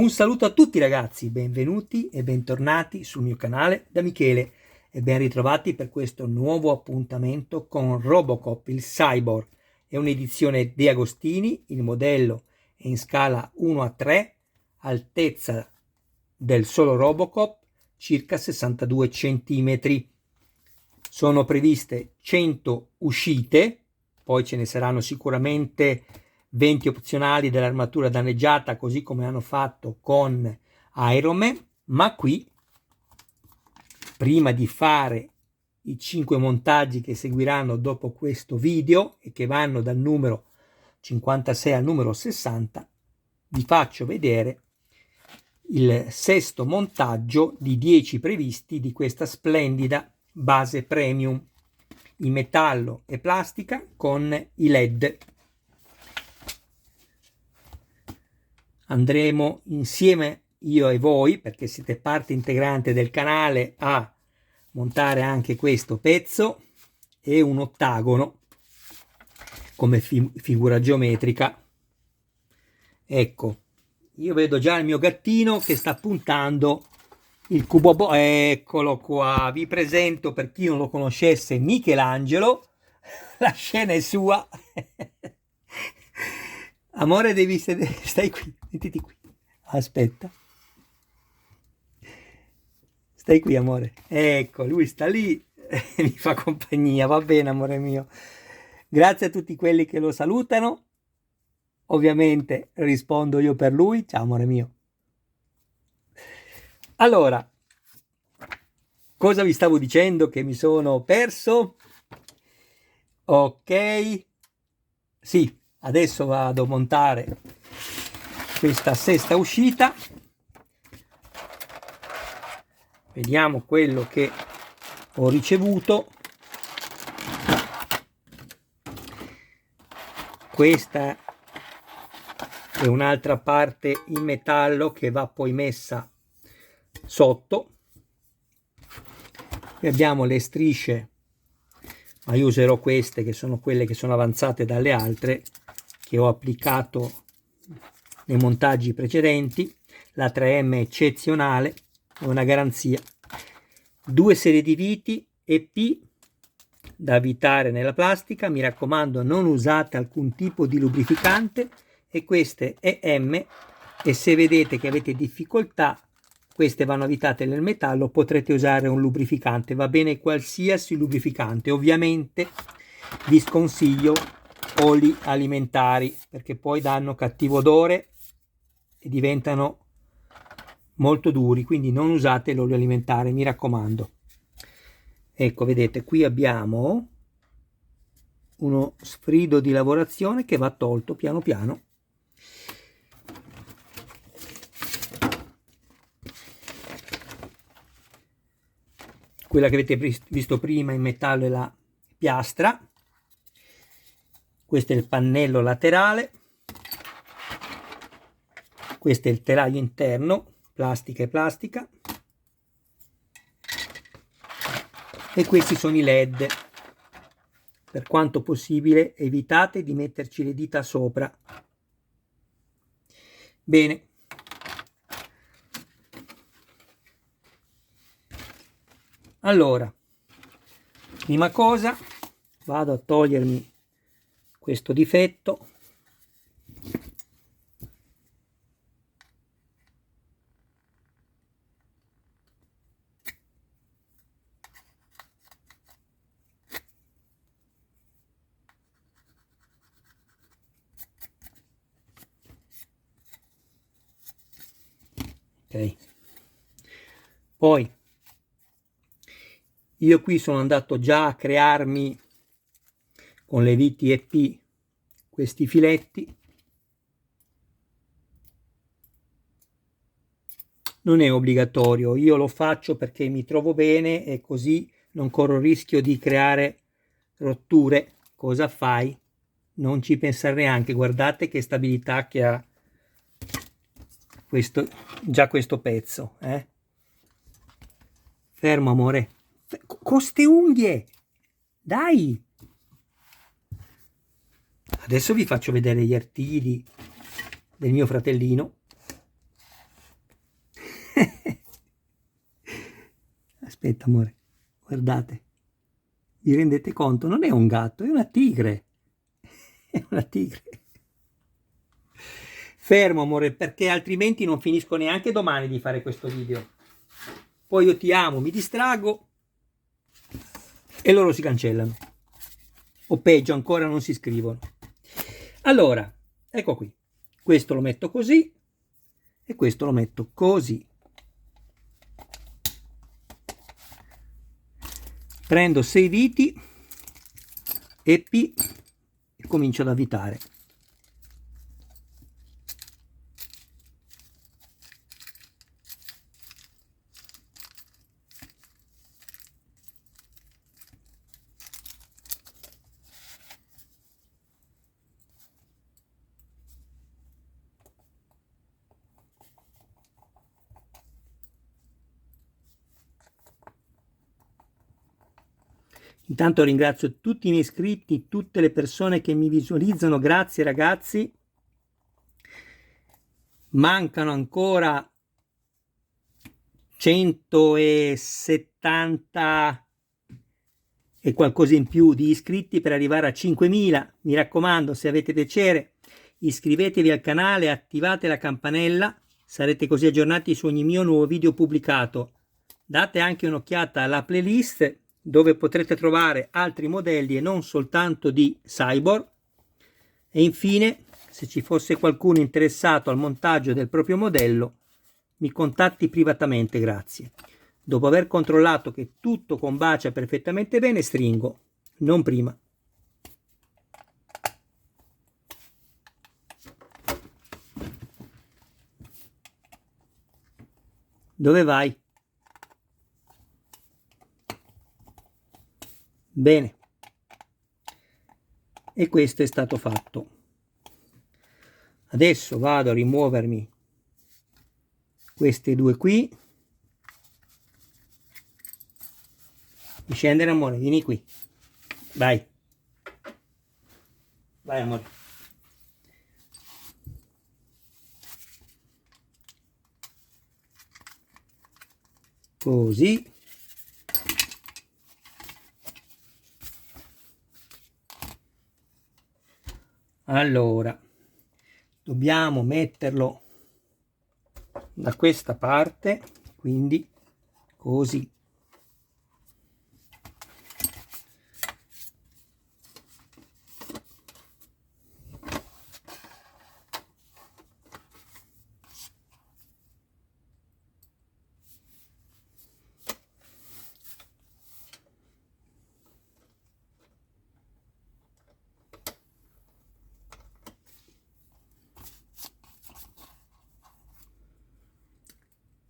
Un saluto a tutti ragazzi, benvenuti e bentornati sul mio canale da Michele e ben ritrovati per questo nuovo appuntamento con Robocop il Cyborg. È un'edizione De Agostini, il modello è in scala 1:3, altezza del solo Robocop circa 62 cm. Sono previste 100 uscite, poi ce ne saranno sicuramente 20 opzionali dell'armatura danneggiata, così come hanno fatto con Iron Man, ma qui, prima di fare i 5 montaggi che seguiranno dopo questo video e che vanno dal numero 56 al numero 60, vi faccio vedere il sesto montaggio di 10 previsti di questa splendida base premium in metallo e plastica con i LED. Andremo insieme io e voi, perché siete parte integrante del canale, a montare anche questo pezzo e un ottagono come figura geometrica. Ecco, io vedo già il mio gattino che sta puntando il cubo. Eccolo qua, vi presento, per chi non lo conoscesse, Michelangelo. La scena è sua. Amore, devi sedere, stai qui, mettiti qui, aspetta, stai qui amore, ecco, lui sta lì, mi fa compagnia, va bene amore mio. Grazie a tutti quelli che lo salutano, ovviamente rispondo io per lui, ciao amore mio. Allora, cosa vi stavo dicendo che mi sono perso? Ok, sì, adesso vado a montare questa sesta uscita. Vediamo quello che ho ricevuto. Questa è un'altra parte in metallo che va poi messa sotto. Qui abbiamo le strisce, ma io userò queste che sono quelle che sono avanzate dalle altre che ho applicato nei montaggi precedenti. La 3M eccezionale, è una garanzia. 2 serie di viti EP da evitare nella plastica, mi raccomando non usate alcun tipo di lubrificante, e queste EM, e se vedete che avete difficoltà, queste vanno evitate nel metallo, potrete usare un lubrificante, va bene qualsiasi lubrificante. Ovviamente vi sconsiglio oli alimentari perché poi danno cattivo odore e diventano molto duri, quindi non usate l'olio alimentare, mi raccomando. Ecco, vedete, qui abbiamo uno sfrido di lavorazione che va tolto piano piano. Quella che avete visto prima in metallo è la piastra. Questo è il pannello laterale. Questo è il telaio interno, plastica e plastica. E questi sono i LED. Per quanto possibile evitate di metterci le dita sopra. Bene. Allora, prima cosa vado a togliermi questo difetto. Ok. Poi io qui sono andato già a crearmi con le viti EP questi filetti. Non è obbligatorio, io lo faccio perché mi trovo bene e così non corro il rischio di creare rotture. Cosa fai? Non ci pensare neanche, guardate che stabilità che ha questo pezzo, Fermo amore, con ste unghie, dai! Adesso vi faccio vedere gli artigli del mio fratellino. Aspetta, amore, guardate, vi rendete conto? Non è un gatto, è una tigre. È una tigre. Fermo, amore, perché altrimenti non finisco neanche domani di fare questo video. Poi io ti amo, mi distraggo e loro si cancellano. O peggio ancora, non si iscrivono. Allora, ecco qui. Questo lo metto così e questo lo metto così. Prendo 6 viti e comincio ad avvitare. Intanto ringrazio tutti i miei iscritti, tutte le persone che mi visualizzano, grazie ragazzi. Mancano ancora 170 e qualcosa in più di iscritti per arrivare a 5.000. Mi raccomando, se avete piacere, iscrivetevi al canale, attivate la campanella, sarete così aggiornati su ogni mio nuovo video pubblicato. Date anche un'occhiata alla playlist dove potrete trovare altri modelli e non soltanto di Cyborg. E infine, se ci fosse qualcuno interessato al montaggio del proprio modello, mi contatti privatamente, grazie. Dopo aver controllato che tutto combacia perfettamente bene, stringo, non prima. Dove vai? Bene. E questo è stato fatto. Adesso vado a rimuovermi queste due qui. Di scendere, amore, vieni qui. Vai. Vai, amore. Così. Allora, dobbiamo metterlo da questa parte, quindi così.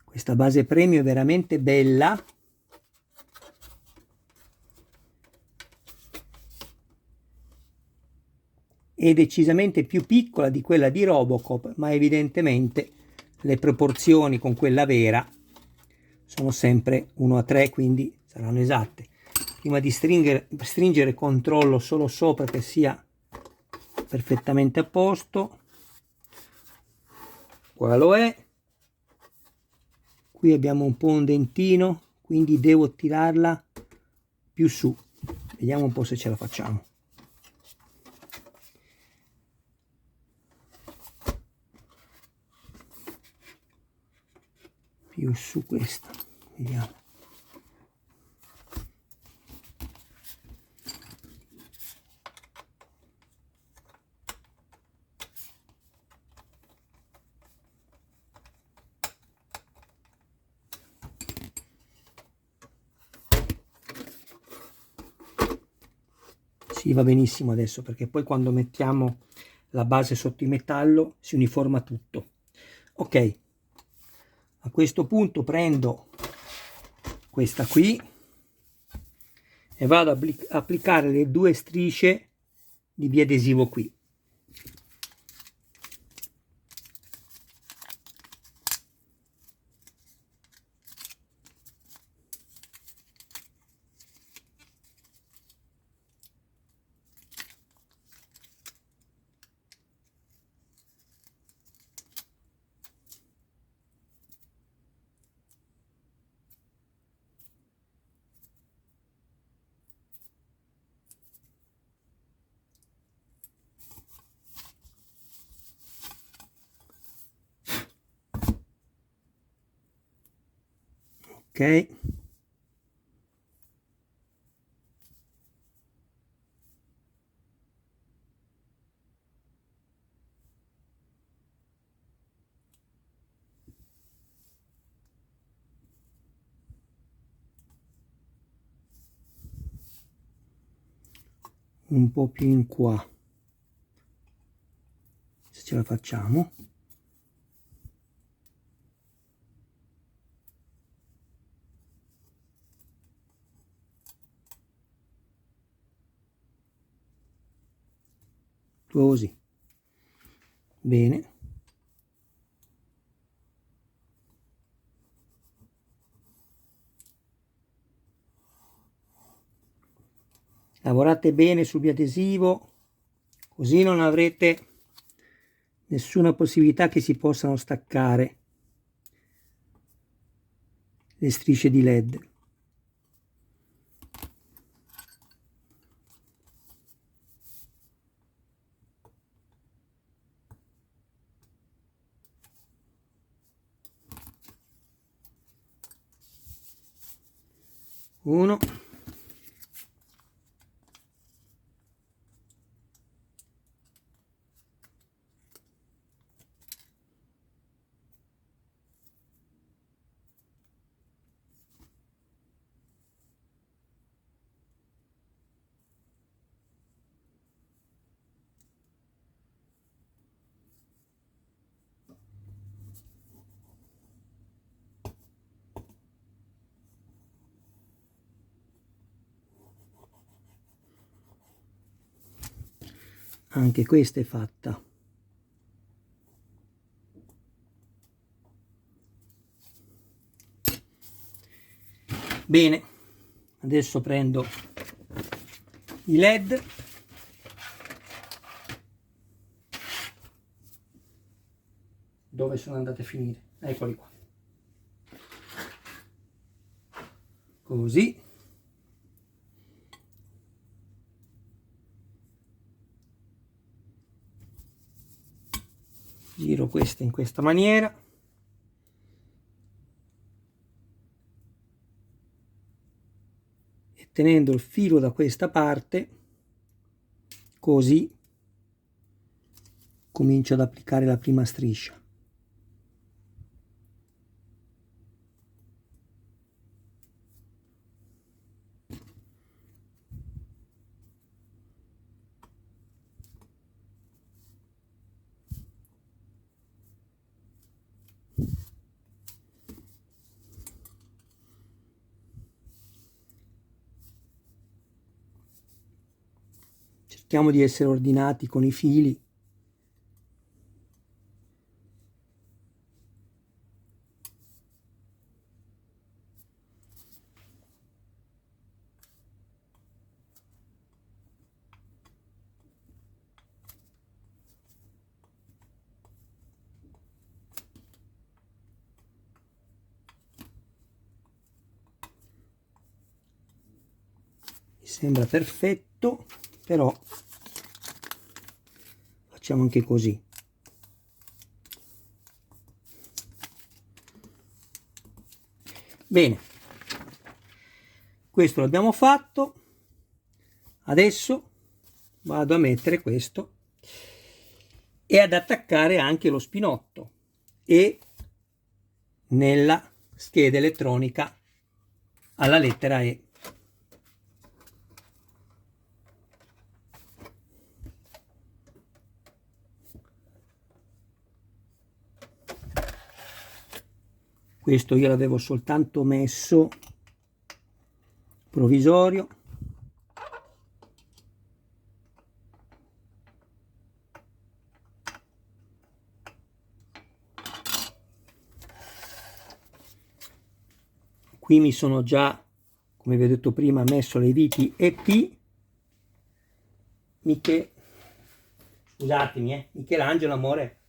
Questa base premio è veramente bella. È decisamente più piccola di quella di Robocop, ma evidentemente le proporzioni con quella vera sono sempre 1:3, quindi saranno esatte. Prima di stringere controllo solo sopra che sia perfettamente a posto. Qua lo è. Qui abbiamo un po' un dentino, quindi devo tirarla più su. Vediamo un po' se ce la facciamo. Più su questa, vediamo. Sì, va benissimo adesso, perché poi quando mettiamo la base sotto il metallo si uniforma tutto. Ok, a questo punto prendo questa qui e vado a applicare le due strisce di biadesivo qui. Ok, un po' più in qua, se ce la facciamo. Così, bene. Lavorate bene sul biadesivo, così non avrete nessuna possibilità che si possano staccare le strisce di LED. Uno, anche questa è fatta. Bene, adesso prendo i LED, dove sono andate a finire? Eccoli qua. Così. Giro queste in questa maniera. E tenendo il filo da questa parte, così, comincio ad applicare la prima striscia. Cerchiamo di essere ordinati con i fili. Mi sembra perfetto, però facciamo anche così. Bene, questo l'abbiamo fatto. Adesso vado a mettere questo e ad attaccare anche lo spinotto e nella scheda elettronica alla lettera E. Questo io l'avevo soltanto messo provvisorio. Qui mi sono già, come vi ho detto prima, messo le viti EP. Scusatemi, Michelangelo, amore,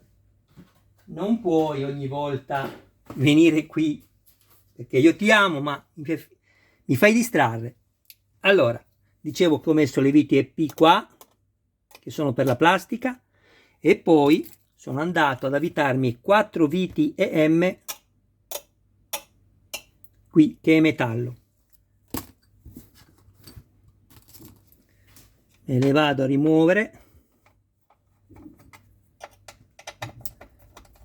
non puoi ogni volta venire qui, perché io ti amo, ma mi fai distrarre. Allora, dicevo che ho messo le viti EP qua, che sono per la plastica, e poi sono andato ad avvitarmi 4 viti EM qui che è metallo. E le vado a rimuovere,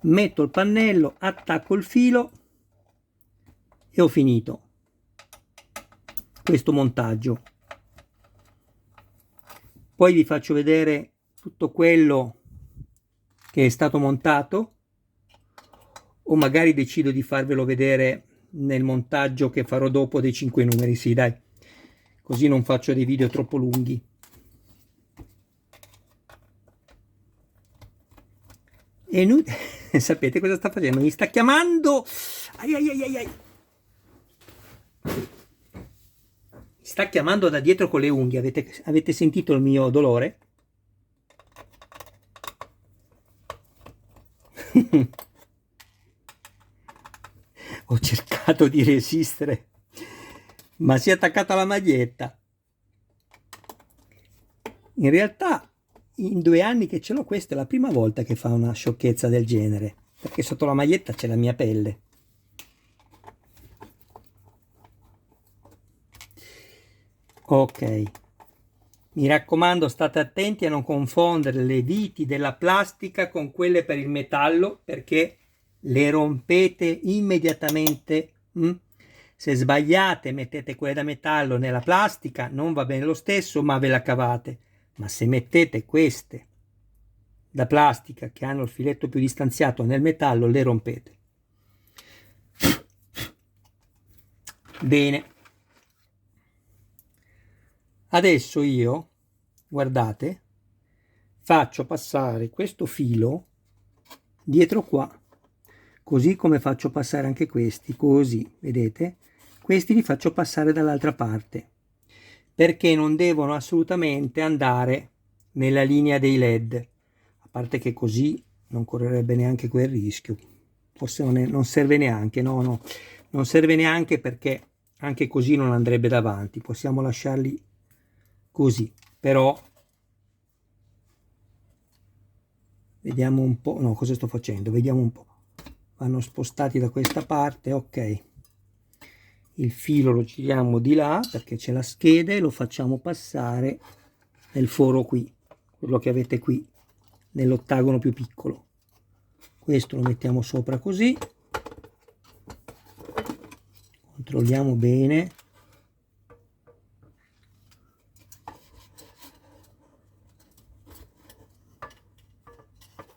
metto il pannello, attacco il filo e ho finito questo montaggio. Poi vi faccio vedere tutto quello che è stato montato, o magari decido di farvelo vedere nel montaggio che farò dopo dei 5 numeri, sì dai, così non faccio dei video troppo lunghi. E noi sapete cosa sta facendo? Mi sta chiamando. Ai ai ai ai ai. Mi sta chiamando da dietro con le unghie. Avete sentito il mio dolore? Ho cercato di resistere, ma si è attaccata alla maglietta. In realtà, in 2 anni che ce l'ho, questa è la prima volta che fa una sciocchezza del genere, perché sotto la maglietta c'è la mia pelle. Ok, mi raccomando, state attenti a non confondere le viti della plastica con quelle per il metallo, perché le rompete immediatamente. Se sbagliate mettete quelle da metallo nella plastica, non va bene lo stesso, ma ve la cavate. Ma se mettete queste da plastica che hanno il filetto più distanziato nel metallo, le rompete. Bene, adesso io, guardate, faccio passare questo filo dietro qua, così come faccio passare anche questi, così, vedete? Questi li faccio passare dall'altra parte, perché non devono assolutamente andare nella linea dei LED, a parte che così non correrebbe neanche quel rischio, forse non serve neanche, no, non serve neanche, perché anche così non andrebbe davanti, possiamo lasciarli così, però vediamo un po', no, cosa sto facendo, vediamo un po', vanno spostati da questa parte, ok, il filo lo giriamo di là perché c'è la scheda e lo facciamo passare nel foro qui, quello che avete qui, nell'ottagono più piccolo. Questo lo mettiamo sopra così, controlliamo bene,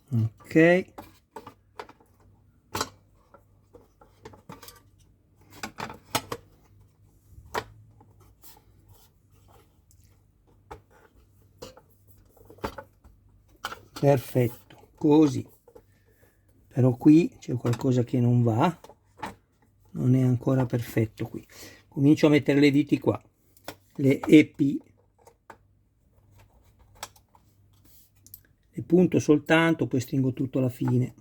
ok, perfetto, così. Però qui c'è qualcosa che non va, non è ancora perfetto qui. Comincio a mettere le viti qua, le EP, le punto soltanto, poi stringo tutto alla fine.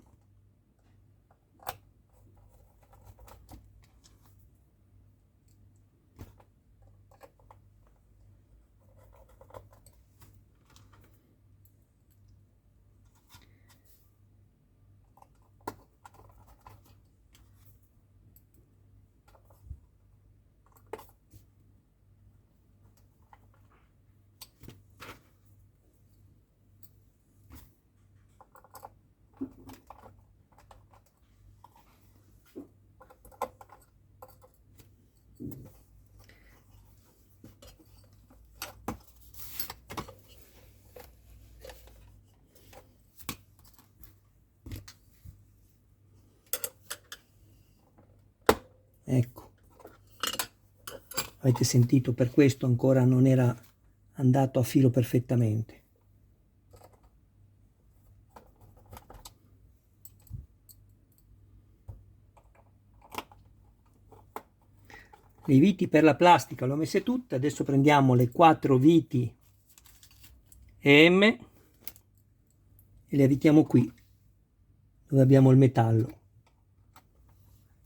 Ecco, avete sentito, per questo ancora non era andato a filo perfettamente. Le viti per la plastica le ho messe tutte, adesso prendiamo le 4 viti EM e le avvitiamo qui, dove abbiamo il metallo.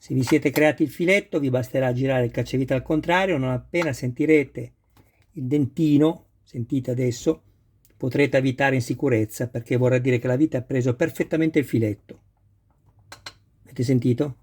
Se vi siete creati il filetto vi basterà girare il cacciavite al contrario, non appena sentirete il dentino, sentite adesso, potrete avvitare in sicurezza, perché vorrà dire che la vite ha preso perfettamente il filetto. Avete sentito?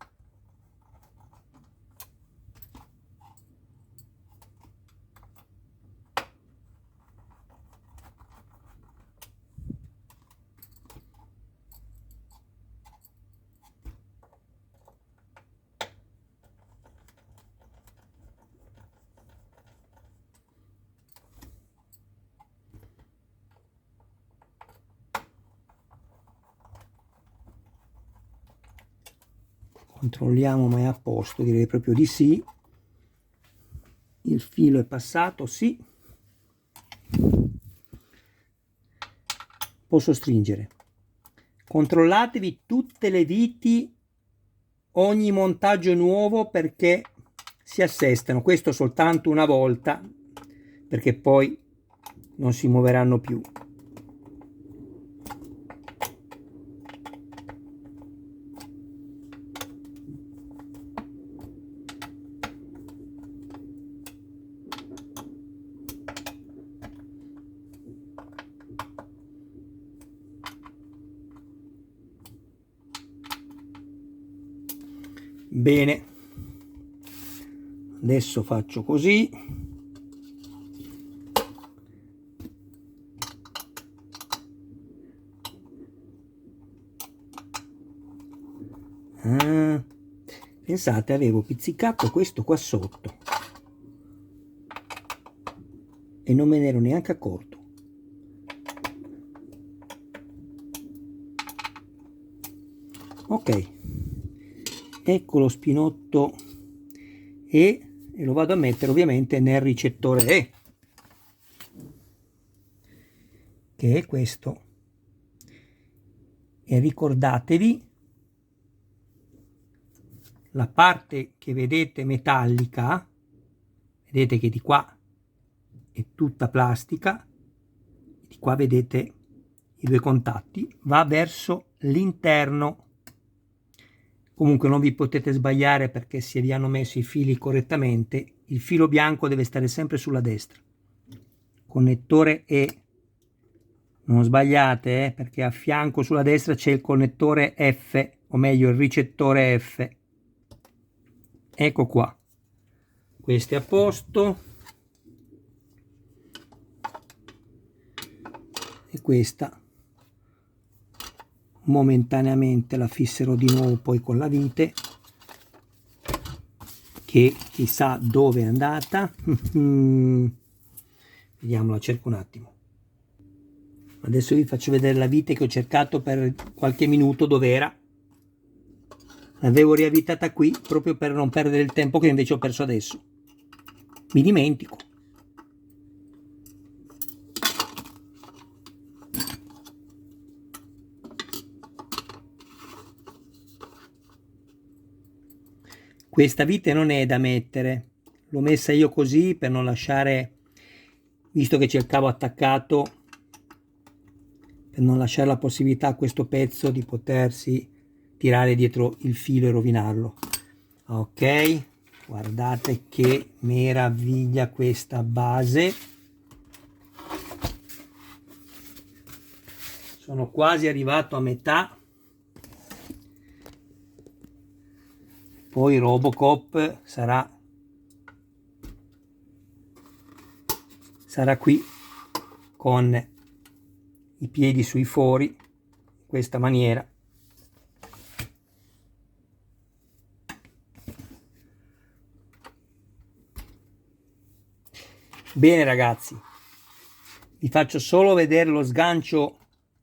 Controlliamo, ma è a posto, direi proprio di sì. Il filo è passato, sì. Posso stringere. Controllatevi tutte le viti, ogni montaggio nuovo, perché si assestano. Questo soltanto una volta, perché poi non si muoveranno più. Bene, adesso faccio così. Pensate, avevo pizzicato questo qua sotto e non me ne ero neanche accorto. Ok, ecco lo spinotto E, e lo vado a mettere ovviamente nel ricettore E, che è questo. E ricordatevi, la parte che vedete metallica, vedete che di qua è tutta plastica, di qua vedete i due contatti, va verso l'interno. Comunque non vi potete sbagliare, perché se vi hanno messo i fili correttamente, il filo bianco deve stare sempre sulla destra. Connettore E, non sbagliate, perché a fianco sulla destra c'è il connettore F, o meglio il ricettore F. Ecco qua, questo è a posto, e questa momentaneamente la fisserò di nuovo poi con la vite, che chissà dove è andata. Vediamo, la cerco un attimo. Adesso vi faccio vedere la vite che ho cercato per qualche minuto dov'era. L'avevo riavvitata qui proprio per non perdere il tempo che invece ho perso adesso. Mi dimentico. Questa vite non è da mettere, l'ho messa io così per non lasciare, visto che c'è il cavo attaccato, per non lasciare la possibilità a questo pezzo di potersi tirare dietro il filo e rovinarlo. Ok, guardate che meraviglia questa base. Sono quasi arrivato a metà. Poi Robocop sarà qui con i piedi sui fori, in questa maniera. Bene ragazzi, vi faccio solo vedere lo sgancio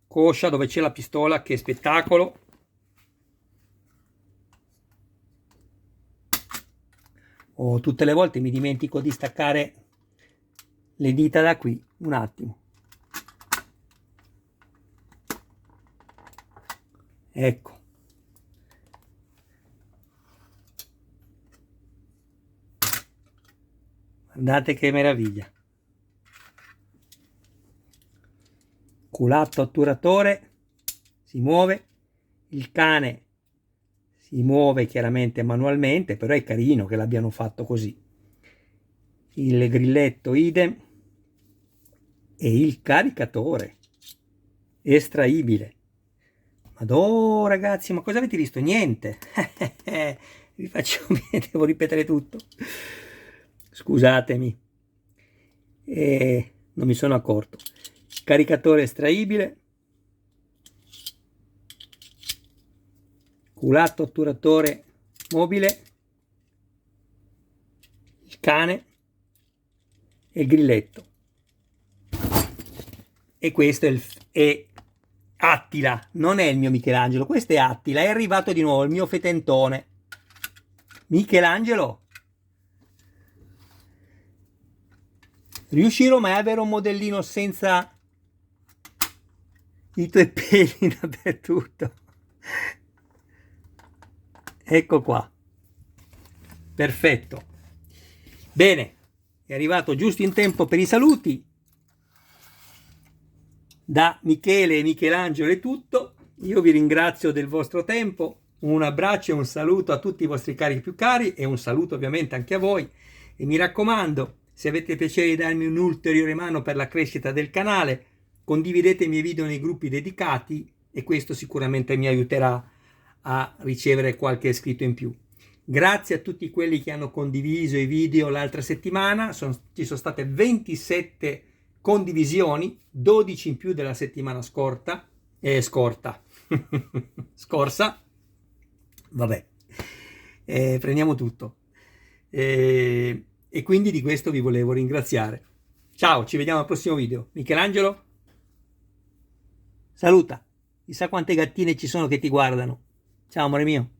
coscia dove c'è la pistola, che spettacolo. Tutte le volte mi dimentico di staccare le dita da qui, un attimo. Ecco. Guardate che meraviglia. Culatto otturatore, si muove, il cane si muove chiaramente manualmente, però è carino che l'abbiano fatto così. Il grilletto idem, e il caricatore estraibile. Madò ragazzi, ma cosa avete visto? Niente. Vi faccio devo ripetere tutto, scusatemi, non mi sono accorto. Caricatore estraibile, culatto otturatore mobile, il cane e il grilletto. E questo è Attila, non è il mio Michelangelo, questo è Attila, è arrivato di nuovo il mio fetentone. Michelangelo, riuscirò mai ad avere un modellino senza i tuoi peli dappertutto? Ecco qua, perfetto. Bene, è arrivato giusto in tempo per i saluti. Da Michele e Michelangelo è tutto. Io vi ringrazio del vostro tempo. Un abbraccio e un saluto a tutti i vostri cari più cari e un saluto ovviamente anche a voi. E mi raccomando, se avete piacere di darmi un'ulteriore mano per la crescita del canale, condividete i miei video nei gruppi dedicati e questo sicuramente mi aiuterà a ricevere qualche iscritto in più. Grazie a tutti quelli che hanno condiviso i video l'altra settimana, ci sono state 27 condivisioni, 12 in più della settimana scorsa, vabbè, prendiamo tutto. E quindi di questo vi volevo ringraziare. Ciao, ci vediamo al prossimo video. Michelangelo, saluta, chissà quante gattine ci sono che ti guardano. Ciao amore mio.